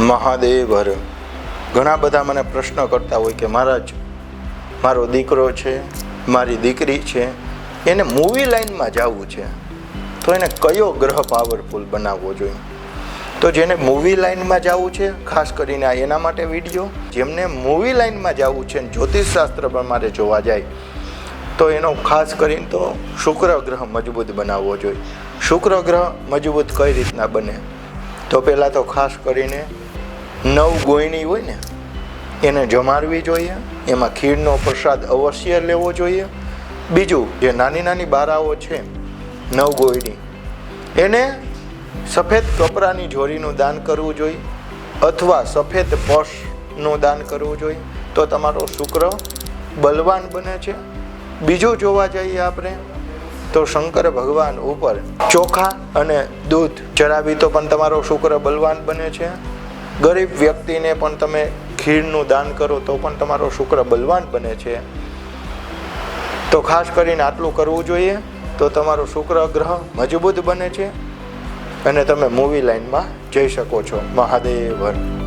મહાદેવ હર. ઘણા બધા મને પ્રશ્ન કરતા હોય કે મહારાજ, મારો દીકરો છે, મારી દીકરી છે, એને મૂવી લાઇનમાં જવું છે, તો એને કયો ગ્રહ પાવરફુલ બનાવવો જોઈએ? તો જેને મૂવી લાઇનમાં જવું છે, ખાસ કરીને આ એના માટે વિડીયો. જેમને મૂવી લાઇનમાં જવું છે, જ્યોતિષશાસ્ત્ર પ્રમાણે જોવા જાય તો એનો ખાસ કરીને તો શુક્ર ગ્રહ મજબૂત બનાવવો જોઈએ. શુક્ર ગ્રહ મજબૂત કઈ રીતના બને? તો પહેલાં તો ખાસ કરીને 9 ગોયણી હોય ને એને જમાડવી જોઈએ, એમાં ખીરનો પ્રસાદ અવશ્ય લેવો જોઈએ. બીજું, જે નાની નાની બારાઓ છે 9 ગોયણી, એને સફેદ કપડાની જોડીનું દાન કરવું જોઈએ અથવા સફેદ પર્સનું દાન કરવું જોઈએ, તો તમારો શુક્ર બલવાન બને છે. બીજું જોવા જઈએ આપણે તો શંકર ભગવાન ઉપર ચોખા અને દૂધ ચડાવી તો પણ તમારો શુક્ર બલવાન બને છે. ગરીબ વ્યક્તિને પણ તમે ખીરનું દાન કરો તો પણ તમારો શુક્ર બલવાન બને છે. તો ખાસ કરીને આટલું કરવું જોઈએ તો તમારો શુક્ર ગ્રહ મજબૂત બને છે અને તમે મૂવી લાઇનમાં જઈ શકો છો. મહાદેવ હર.